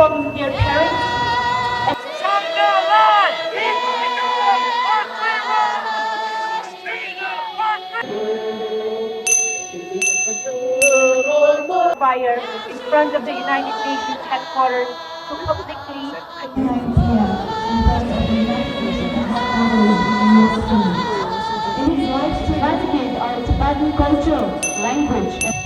from their parents. Fire in front of the United Nations headquarters to publicly 9 p.m. in front of the United Nations headquarters in New York City. It is right to eradicate our Tibetan culture, language, and